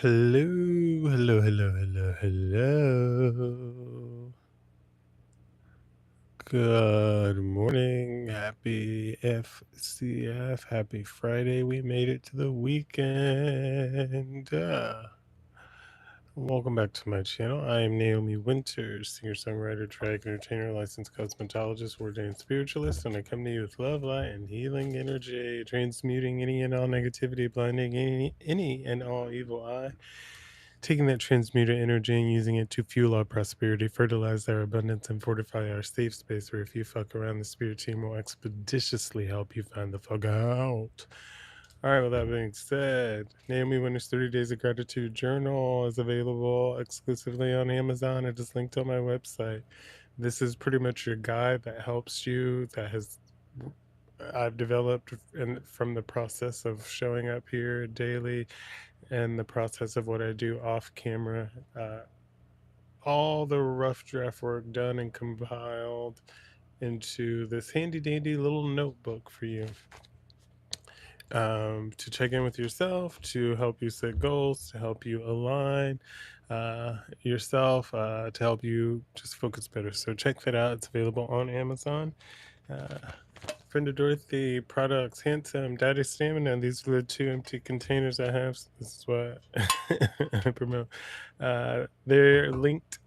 Hello, hello, hello, hello, hello. Good morning. Happy FCF. Happy Friday. We made it to the weekend. Welcome back to my channel. I am Naomi Wynters, singer, songwriter, drag entertainer, licensed cosmetologist, ordained spiritualist, and I come to you with love, light, and healing energy, transmuting any and all negativity, blinding any and all evil eye, taking that transmuted energy and using it to fuel our prosperity, fertilize our abundance, and fortify our safe space where if you fuck around, the spirit team will expeditiously help you find the fuck out. All right, with that being said, Naomi Winter's 30 Days of Gratitude Journal is available exclusively on Amazon. It is linked on my website. This is pretty much your guide that helps you, I've developed from the process of showing up here daily and the process of what I do off camera. All the rough draft work done and compiled into this handy dandy little notebook for you, to check in with yourself, to help you set goals, to help you align yourself, to help you just focus better. So check that out. It's available on Amazon. Uh, Friend of Dorothy products, Handsome, Daddy Stamina. These are the two empty containers I have. So this is what I promote. They're linked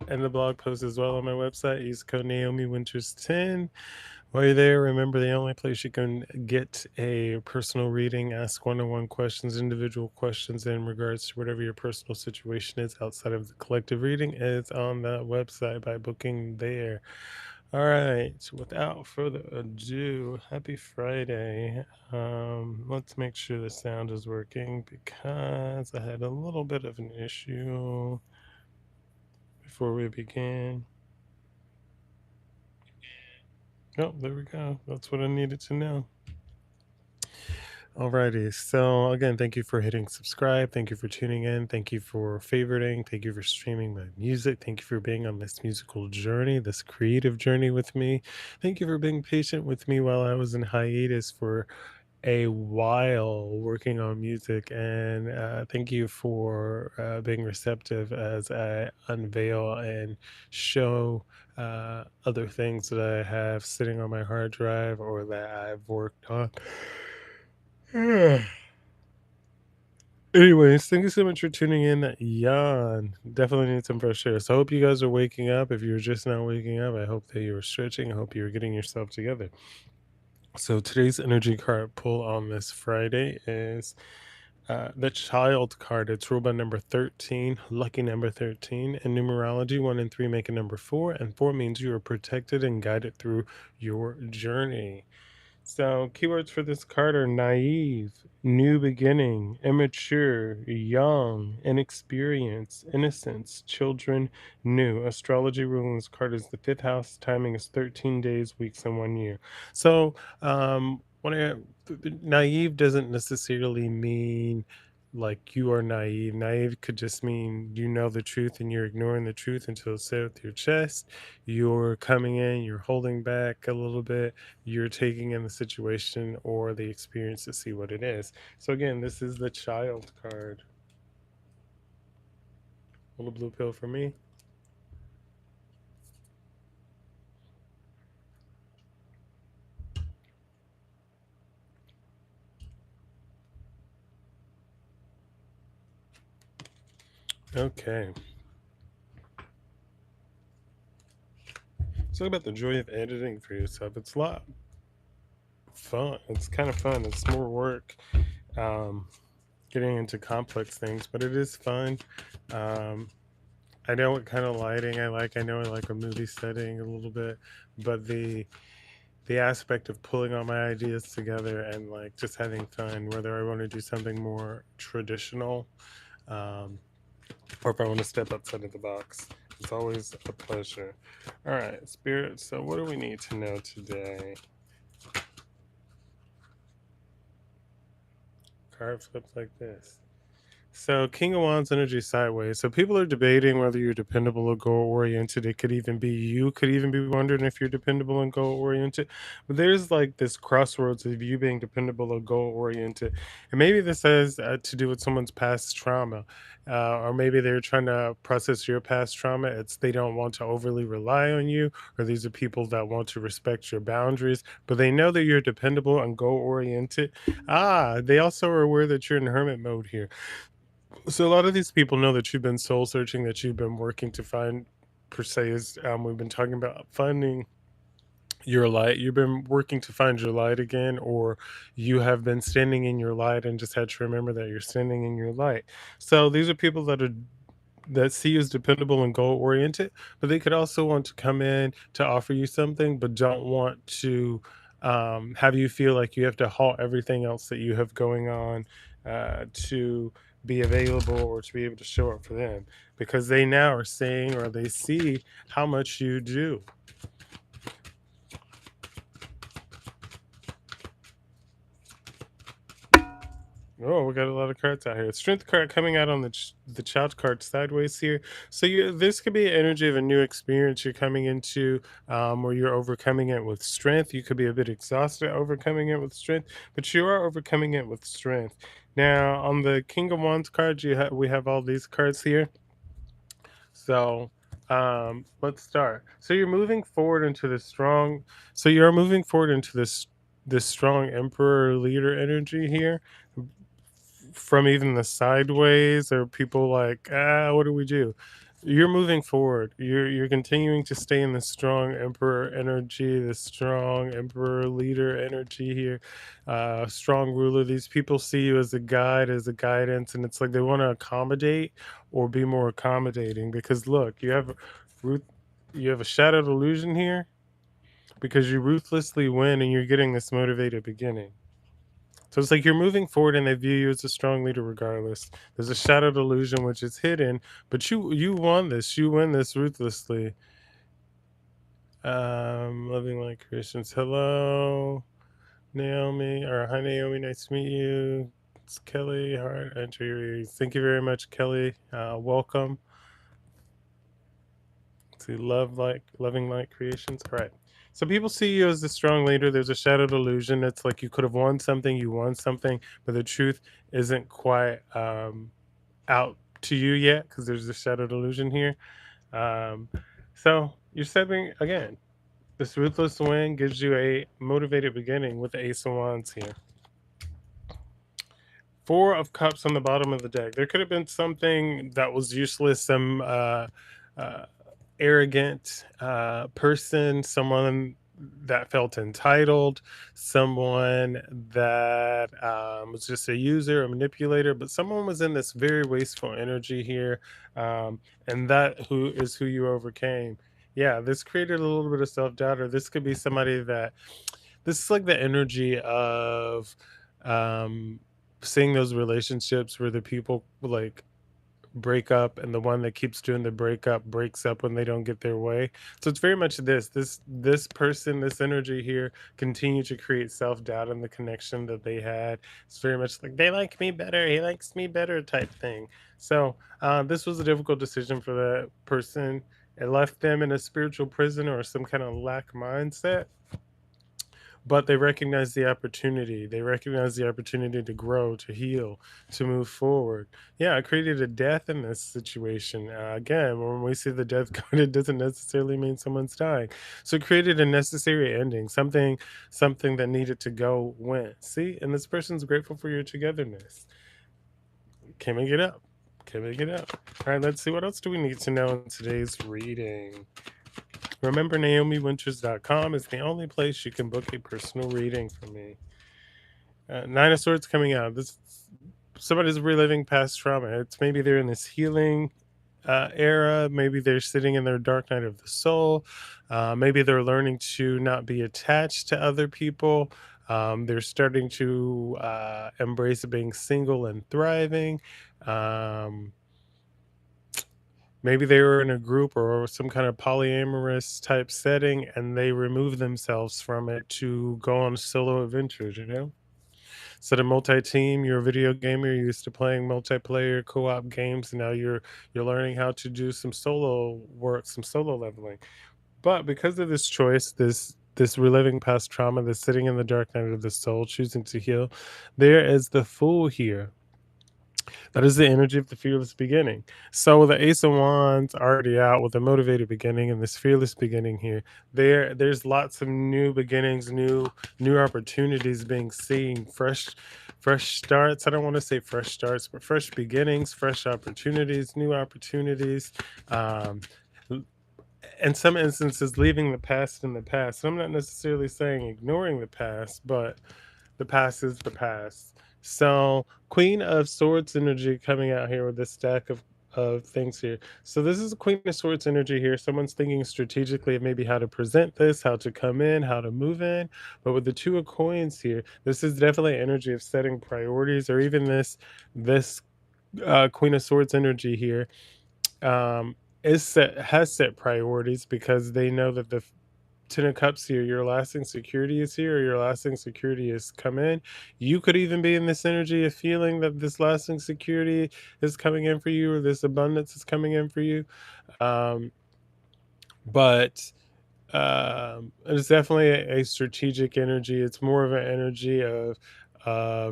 in the blog post as well on my website. Use code Naomi Winters 10. While you're there, remember the only place you can get a personal reading, ask one-on-one questions, individual questions in regards to whatever your personal situation is outside of the collective reading is on the website by booking there. All right, without further ado, happy Friday. Let's make sure the sound is working because I had a little bit of an issue before we begin. Oh, there we go. That's what I needed to know. Alrighty. So again, thank you for hitting subscribe. Thank you for tuning in. Thank you for favoriting. Thank you for streaming my music. Thank you for being on this musical journey, this creative journey with me. Thank you for being patient with me while I was in hiatus for a while working on music. And thank you for being receptive as I unveil and show other things that I have sitting on my hard drive or that I've worked on. Anyways, thank you so much for tuning in. Yawn. Definitely need some fresh air. So I hope you guys are waking up. If you're just now waking up, I hope that you're stretching. I hope you're getting yourself together. So today's energy card pull on this Friday is the child card. It's ruled by number 13, lucky number 13. In numerology, 1 and 3 make a number 4, and 4 means you are protected and guided through your journey. So, keywords for this card are naive, new beginning, immature, young, inexperienced, innocence, children, new. Astrology ruling this card is the fifth house. Timing is 13 days, weeks, and 1 year. So, naive doesn't necessarily mean like you are naive. Naive could just mean you know the truth and you're ignoring the truth until it's said with your chest. You're coming in, you're holding back a little bit, you're taking in the situation or the experience to see what it is. So again, this is the child card. Little blue pill for me. Okay. Let's talk about the joy of editing for yourself. It's a lot fun. It's kind of fun. It's more work. Um, Getting into complex things, but it is fun. Um, I know what kind of lighting I like. I know I like a movie setting a little bit, but the aspect of pulling all my ideas together and like just having fun, whether I want to do something more traditional, um, or if I want to step outside of the box, it's always a pleasure. All right, Spirit. So, what do we need to know today? Card flips like this. So King of Wands energy sideways. So people are debating whether you're dependable or goal oriented. It could even be you could even be wondering if you're dependable and goal oriented. But there's like this crossroads of you being dependable or goal oriented. And maybe this has to do with someone's past trauma. Or maybe they're trying to process your past trauma. It's they don't want to overly rely on you, or these are people that want to respect your boundaries, but they know that you're dependable and goal oriented. They also are aware that you're in hermit mode here, so a lot of these people know that you've been soul searching, that you've been working to find, per se, is we've been talking about finding your light. You've been working to find your light again, or you have been standing in your light and just had to remember that you're standing in your light. So these are people that see you as dependable and goal oriented, but they could also want to come in to offer you something, but don't want to have you feel like you have to halt everything else that you have going on to be available or to be able to show up for them, because they now are seeing or they see how much you do. Oh, we got a lot of cards out here. Strength card coming out on the child card sideways here. So this could be an energy of a new experience you're coming into, where you're overcoming it with strength. You could be a bit exhausted overcoming it with strength, but you are overcoming it with strength. Now, on the King of Wands card, we have all these cards here. So let's start. So you're moving forward into the strong. So you're moving forward into this strong emperor leader energy here, from even the sideways or people like, what do we do? You're moving forward. You're continuing to stay in the strong emperor energy, the strong emperor leader energy here, strong ruler. These people see you as a guide, as a guidance, and it's like they want to accommodate or be more accommodating. Because look, ruth, you have a shadowed illusion here because you ruthlessly win, and you're getting this motivated beginning. So it's like you're moving forward and they view you as a strong leader regardless. There's a shadowed illusion which is hidden, but you won this. You win this ruthlessly. Loving like Christians. Hello, Naomi. Or hi Naomi, nice to meet you. It's Kelly. Hard enter your thank you very much, Kelly. Welcome to loving light creations. All right. So people see you as the strong leader. There's a shadowed illusion. It's like you could have won something, you won something, but the truth isn't quite out to you yet because there's a shadowed illusion here. Um, so you're stepping again. This ruthless win gives you a motivated beginning with the Ace of Wands here. Four of Cups on the bottom of the deck. There could have been something that was useless, some uh, arrogant person, someone that felt entitled, someone that was just a user, a manipulator, but someone was in this very wasteful energy here, and that who is who you overcame. Yeah, this created a little bit of self doubt, or this could be somebody that this is like the energy of um, seeing those relationships where the people like break up and the one that keeps doing the breakup breaks up when they don't get their way. So it's very much this person, this energy here continue to create self-doubt in the connection that they had. It's very much like they like me better, he likes me better type thing. So this was a difficult decision for the person. It left them in a spiritual prison or some kind of lack mindset, but they recognize the opportunity. They recognize the opportunity to grow, to heal, to move forward. Yeah, I created a death in this situation. Again, when we see the death card, it doesn't necessarily mean someone's dying. So it created a necessary ending, something that needed to go went. See, and this person's grateful for your togetherness. Can we get up? Can we get up? All right, let's see. What else do we need to know in today's reading? Remember, NaomiWynters.com is the only place you can book a personal reading from me. Nine of Swords coming out. This somebody's reliving past trauma. It's maybe they're in this healing era. Maybe they're sitting in their dark night of the soul. Maybe they're learning to not be attached to other people. They're starting to embrace being single and thriving. Um, Maybe they were in a group or some kind of polyamorous type setting and they remove themselves from it to go on solo adventures, you know? instead of multi-team, you're a video gamer, you're used to playing multiplayer co-op games, and now you're learning how to do some solo work, some solo leveling. But because of this choice, this reliving past trauma, this sitting in the dark night of the soul, choosing to heal, there is the Fool here. That is the energy of the fearless beginning. So with the Ace of Wands already out with a motivated beginning and this fearless beginning here, there's lots of new beginnings, new opportunities being seen, fresh starts. I don't want to say fresh starts, but fresh beginnings, fresh opportunities, new opportunities. Um, in some instances, leaving the past in the past. I'm not necessarily saying ignoring the past, but the past is the past. So, Queen of Swords energy coming out here with this stack of things here. So this is Queen of Swords energy here. Someone's thinking strategically of maybe how to present this, how to come in, how to move in. But with the Two of Coins here, this is definitely energy of setting priorities, or even this Queen of Swords energy here um, has set priorities because they know that the Ten of Cups here, your lasting security is here, or your lasting security has come in. You could even be in this energy of feeling that this lasting security is coming in for you, or this abundance is coming in for you. Um, but it's definitely a strategic energy. It's more of an energy of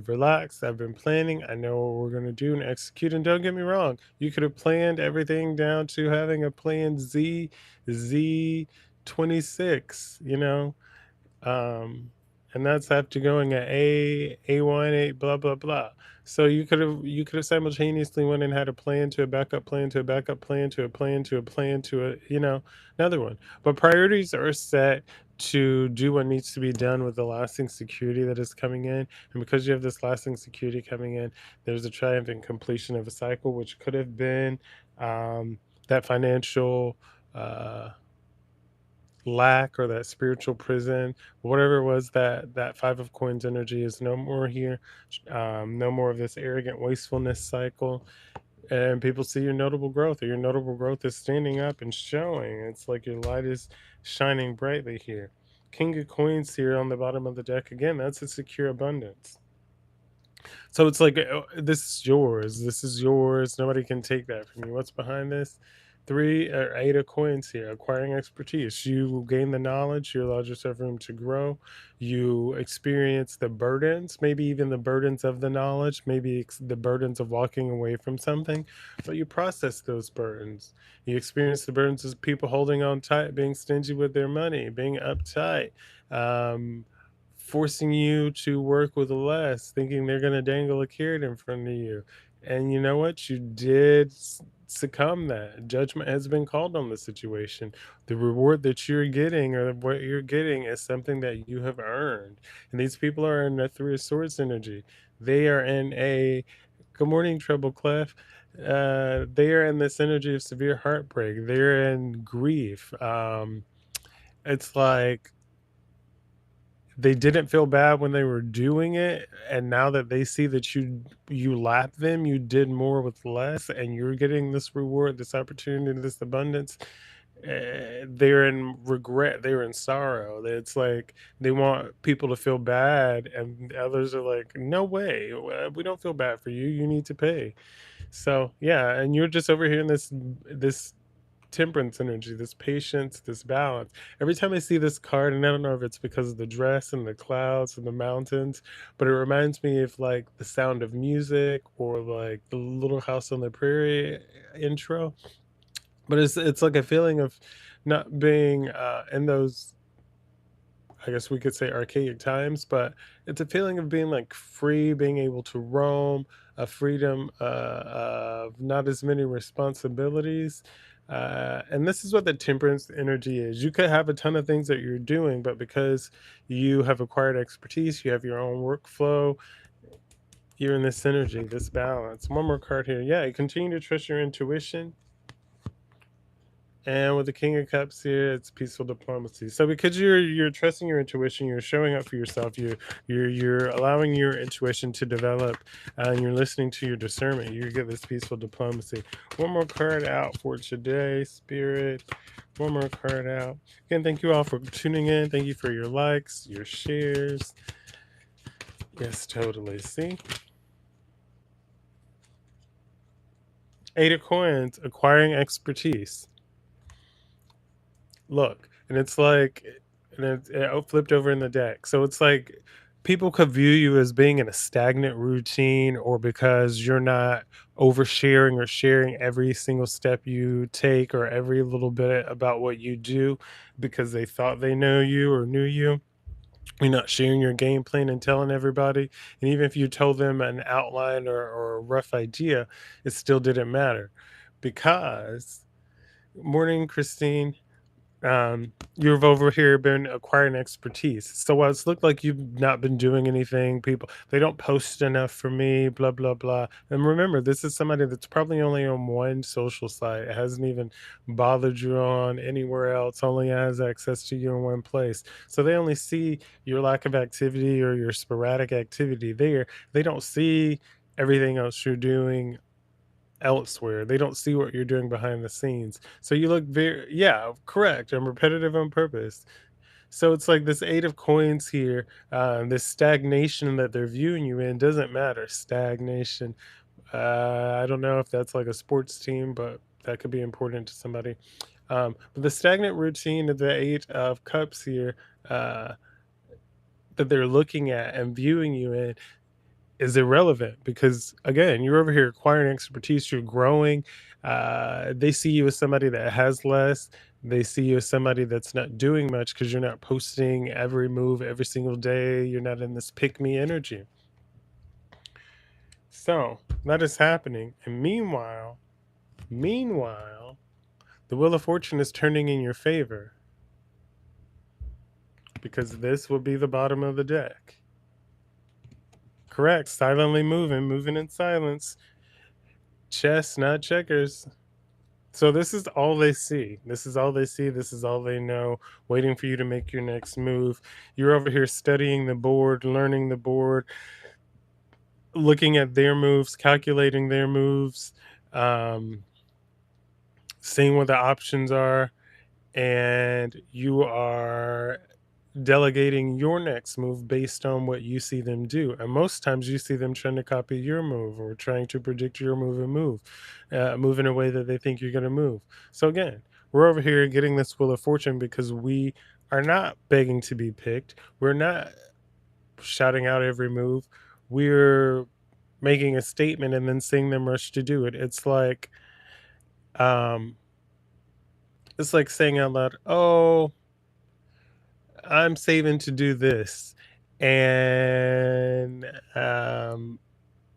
relax. I've been planning. I know what we're going to do and execute. And don't get me wrong, you could have planned everything down to having a plan Z26, um, and that's after going at A1, A blah blah blah. So you could have simultaneously went and had a plan to a backup plan to a backup plan to a plan to a plan to a another one. But priorities are set to do what needs to be done with the lasting security that is coming in. And because you have this lasting security coming in, there's a triumphant completion of a cycle, which could have been that financial lack or that spiritual prison, whatever it was. That Five of Coins energy is no more here. No more of this arrogant wastefulness cycle, and people see your notable growth, or your notable growth is standing up and showing. It's like your light is shining brightly here. King of Coins here on the bottom of the deck again, that's a secure abundance. So it's like, this is yours. This is yours. Nobody can take that from you. What's behind this? Three or eight of coins here, acquiring expertise. You gain the knowledge, you allow yourself room to grow. You experience the burdens, maybe even the burdens of the knowledge, maybe the burdens of walking away from something, but you process those burdens. You experience the burdens of people holding on tight, being stingy with their money, being uptight. Um, Forcing you to work with less, thinking they're going to dangle a carrot in front of you. And you know what? You did succumb that. Judgment has been called on the situation. The reward that you're getting, or what you're getting, is something that you have earned. And these people are in a Three of Swords energy. They are in a good morning, Treble Clef. They are in this energy of severe heartbreak. They're in grief. It's like they didn't feel bad when they were doing it, and now that they see that you lapped them, you did more with less, and you're getting this reward, this opportunity, this abundance. They're in regret, they're in sorrow. It's like they want people to feel bad, and others are like, no way, we don't feel bad for you, you need to pay. So yeah, and you're just over here in this temperance energy, this patience, this balance. Every time I see this card, and I don't know if it's because of the dress and the clouds and the mountains, but it reminds me of like the Sound of Music, or like the Little House on the Prairie intro. But it's like a feeling of not being in those, I guess we could say, archaic times, but it's a feeling of being like free, being able to roam, a freedom of not as many responsibilities. And this is what the temperance energy is. You could have a ton of things that you're doing, but because you have acquired expertise, you have your own workflow, you're in this energy, this balance. One more card here. Yeah, you continue to trust your intuition. And with the King of Cups here, it's peaceful diplomacy. So because you're trusting your intuition, you're showing up for yourself, you're allowing your intuition to develop, and you're listening to your discernment. You get this peaceful diplomacy. One more card out for today, Spirit. One more card out. Again, thank you all for tuning in. Thank you for your likes, your shares, Yes, totally. See? Eight of Coins, acquiring expertise. Look, and it's like, and it flipped over in the deck. So it's like people could view you as being in a stagnant routine, or because you're not oversharing or sharing every single step you take or every little bit about what you do because they thought they know you or knew you. You're not sharing your game plan and telling everybody. And even if you told them an outline or a rough idea, it still didn't matter because, morning, Christine, you've over here been acquiring expertise. So while it's looked like you've not been doing anything, people they don't post enough for me, blah blah blah. And remember, this is somebody that's probably only on one social site. It hasn't even bothered you on anywhere else, only has access to you in one place. So they only see your lack of activity or your sporadic activity there. They don't see everything else you're doing elsewhere. They don't see what you're doing behind the scenes. So you look very, yeah, correct. I'm repetitive on purpose. So it's like this eight of coins here, this stagnation that they're viewing you in doesn't matter. Stagnation. I don't know if that's like a sports team, but that could be important to somebody. But the stagnant routine of the eight of cups here, uh, that they're looking at and viewing you in is irrelevant because again, you're over here acquiring expertise, you're growing. They see you as somebody that has less. They see you as somebody that's not doing much because you're not posting every move every single day. You're not in this pick me energy. So that is happening. And meanwhile, the Wheel of Fortune is turning in your favor because this will be the bottom of the deck. Correct. Silently moving in silence. Chess, not checkers. So this is all they see. This is all they see. This is all they know, waiting for you to make your next move. You're over here studying the board, learning the board, looking at their moves, calculating their moves, um, seeing what the options are, and you are delegating your next move based on what you see them do. And most times you see them trying to copy your move or trying to predict your move in a way that they think you're going to move. So again, we're over here getting this Wheel of Fortune because we are not begging to be picked. We're not shouting out every move. We're making a statement and then seeing them rush to do it. Um, it's like saying out loud, "Oh, I'm saving to do this," and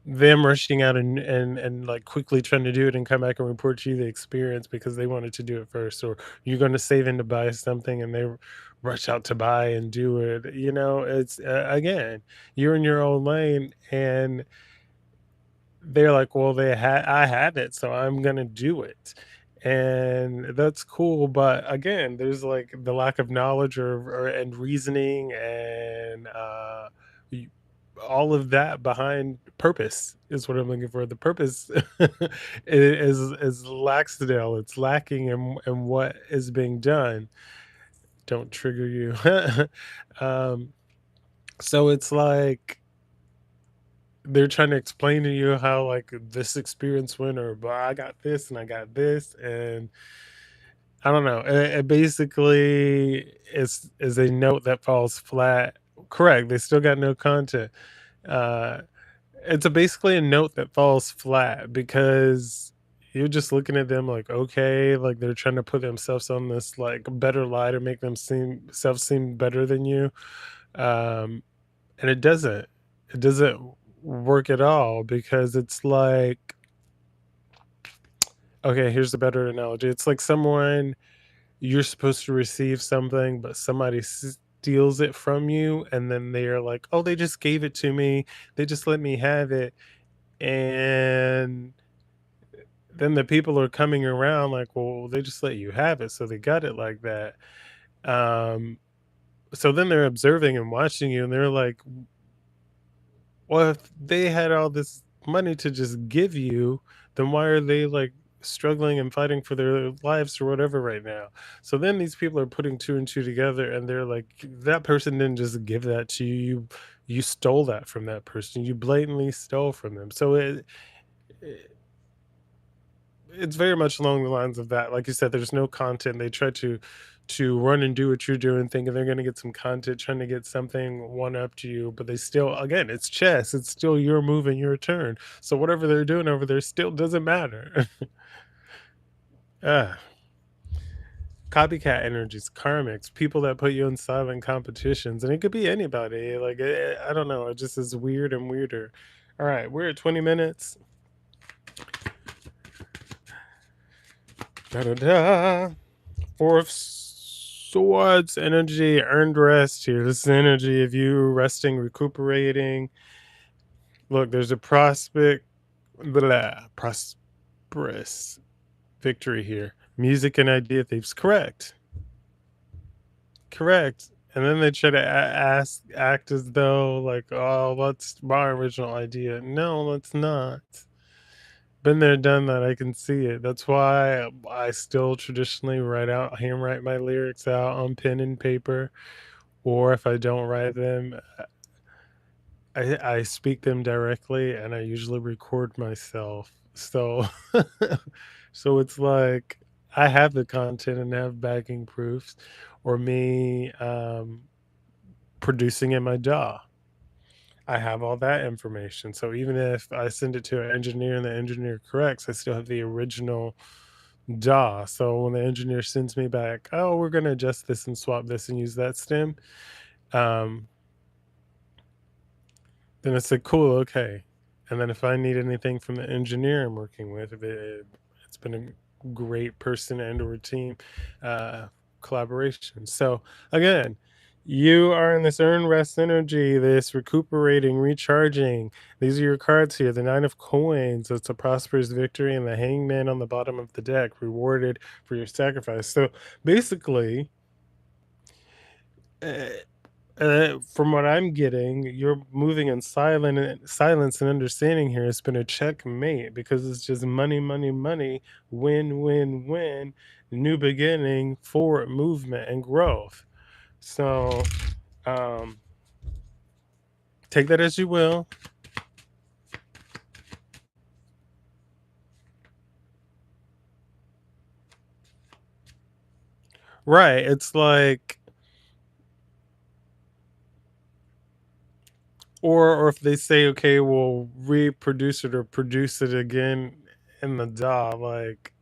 them rushing out and like quickly trying to do it and come back and report to you the experience because they wanted to do it first, or you're going to save in to buy something and they rush out to buy and do it. It's again, you're in your own lane and they're like, "Well, I had it, so I'm gonna do it." And that's cool, but again, there's, like, the lack of knowledge or and reasoning and, y all of that behind purpose is what I'm looking for. The purpose is lackadaisical. It's lacking in what is being done. Don't trigger you. Um, so it's like they're trying to explain to you how like this experience went or but I got this and I got this and I don't know. It basically is a note that falls flat. Correct. They still got no content. Uh it's basically a note that falls flat because you're just looking at them like okay, like they're trying to put themselves on this like better light or make themselves seem better than you. Um and it doesn't work at all because it's like okay, here's a better analogy. It's like someone you're supposed to receive something but somebody steals it from you and then they're like oh they just gave it to me, they just let me have it, and then the people are coming around like well they just let you have it so they got it like that. um so then they're observing and watching you and they're like well, if they had all this money to just give you, then why are they like struggling and fighting for their lives or whatever right now? So then these people are putting two and two together and they're like, that person didn't just give that to you. you stole that from that person. You blatantly stole from them. So it's very much along the lines of that. Like you said, there's no content. They try to run and do what you're doing, thinking they're going to get some content, trying to get something one up to you, but they still, again, it's chess. It's still your move and your turn. So whatever they're doing over there still doesn't matter. Ah, copycat energies, karmics, people that put you in silent competitions, and it could be anybody. Like I don't know, it just is weird and weirder. All right, we're at 20 minutes. Da da da. Four of Swords energy, earned rest here. This is energy of you resting, recuperating. Look, there's a prosperous victory here. Music and idea thieves. Correct. Correct. And then they try to act as though, like, oh, that's my original idea. No, that's not. Been there, done that. I can see it. That's why I still traditionally handwrite my lyrics out on pen and paper, or if I don't write them, I speak them directly, and I usually record myself. So, so it's like I have the content and have backing proofs, or me producing in my DAW. I have all that information. So even if I send it to an engineer and the engineer corrects, I still have the original DAW. So when the engineer sends me back, oh, we're going to adjust this and swap this and use that stem, um, then it's like, cool, okay. And then if I need anything from the engineer I'm working with, if it's been a great person and or team collaboration. So again, you are in this earn rest energy, this recuperating, recharging. These are your cards here. The Nine of Coins, it's a prosperous victory, and the Hangman on the bottom of the deck, rewarded for your sacrifice. So basically, uh, from what I'm getting, you're moving in silence and understanding here. It's been a checkmate because it's just money, money, money, win, win, win, new beginning, forward movement, and growth. So, um, take that as you will. Right. It's like, or if they say, okay, we'll reproduce it or produce it again in the DAW, like,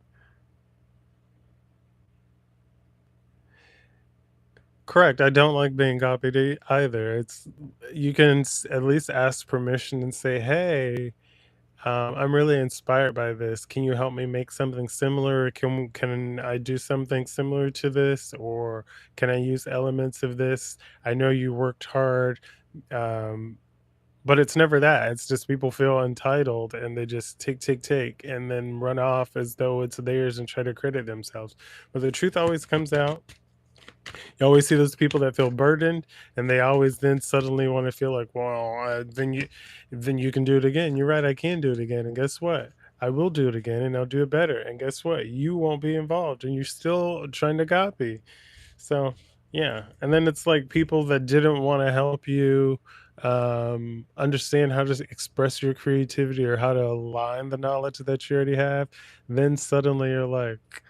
correct. I don't like being copied either. It's you can at least ask permission and say, "Hey, I'm really inspired by this. Can you help me make something similar? Can I do something similar to this, or can I use elements of this? I know you worked hard." Um, but it's never that. It's just people feel entitled and they just take, and then run off as though it's theirs and try to credit themselves. But the truth always comes out. You always see those people that feel burdened, and they always then suddenly want to feel like, well, then you can do it again. You're right, I can do it again, and guess what? I will do it again, and I'll do it better. And guess what? You won't be involved, and you're still trying to copy. So yeah, and then it's like people that didn't want to help you understand how to express your creativity or how to align the knowledge that you already have. Then suddenly you're like,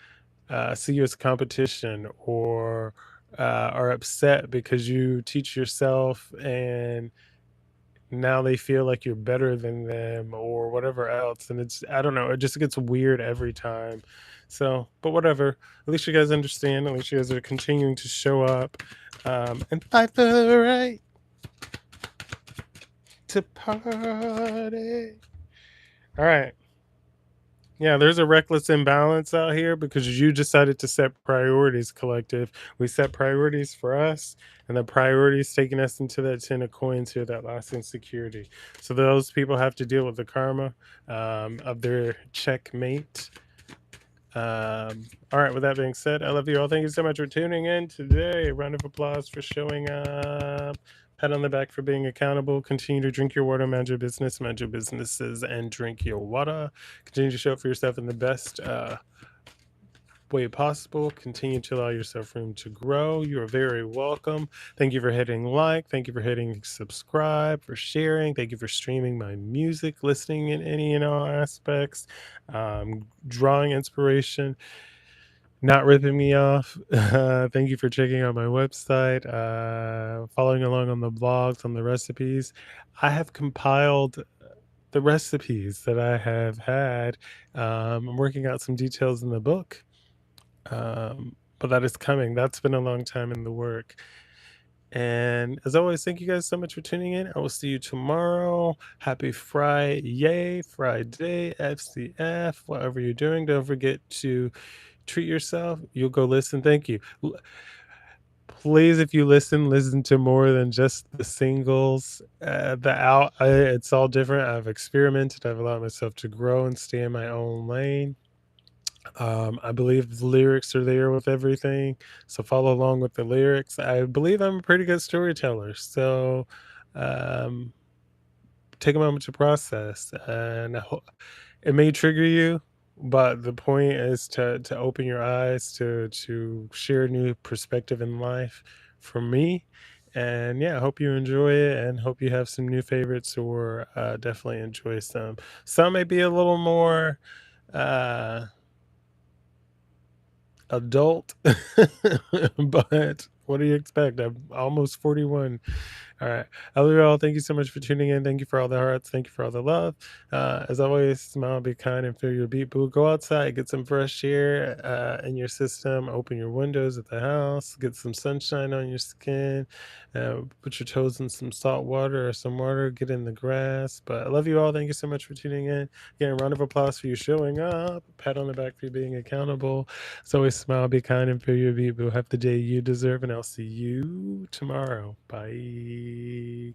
see you as competition, or are upset because you teach yourself and now they feel like you're better than them or whatever else. And it's, I don't know, it just gets weird every time. So, but whatever. At least you guys understand. At least you guys are continuing to show up and fight for the right to party. All right. Yeah, there's a reckless imbalance out here because you decided to set priorities, collective. We set priorities for us, and the priorities taking us into that 10 of coins here, that lasting security. So those people have to deal with the karma of their checkmate. All right, with that being said, I love you all. Thank you so much for tuning in today. A round of applause for showing up. Pat on the back for being accountable. Continue to drink your water, mind your business, mind your businesses, and drink your water. Continue to show up for yourself in the best way possible. Continue to allow yourself room to grow. You are very welcome. Thank you for hitting like. Thank you for hitting subscribe, for sharing. Thank you for streaming my music, listening in any and all aspects, drawing inspiration, not ripping me off. Thank you for checking out my website, following along on the blogs, on the recipes. I have compiled the recipes that I have had. I'm working out some details in the book, but that is coming. That's been a long time in the work. And as always, thank you guys so much for tuning in. I will see you tomorrow. Happy Friday, Friday, FCF, whatever you're doing. Don't forget to treat yourself. You'll go listen. Thank you. Please, if you listen to more than just the singles. It's all different. I've experimented. I've allowed myself to grow and stay in my own lane. I believe the lyrics are there with everything, so follow along with the lyrics. I believe I'm a pretty good storyteller, so um, take a moment to process, and it may trigger you, but the point is to open your eyes to share a new perspective in life for me. And yeah, I hope you enjoy it and hope you have some new favorites or definitely enjoy some. Some may be a little more uh adult, but what do you expect? I'm almost 41. All right. I love you all. Thank you so much for tuning in. Thank you for all the hearts. Thank you for all the love. As always, smile, be kind, and feel your beat. Boo. Go outside, get some fresh air in your system. Open your windows at the house. Get some sunshine on your skin. Put your toes in some salt water or some water. Get in the grass. But I love you all. Thank you so much for tuning in. Again, a round of applause for you showing up. Pat on the back for you being accountable. So always smile, be kind, and feel your beat. Boo. Have the day you deserve, and I'll see you tomorrow. Bye.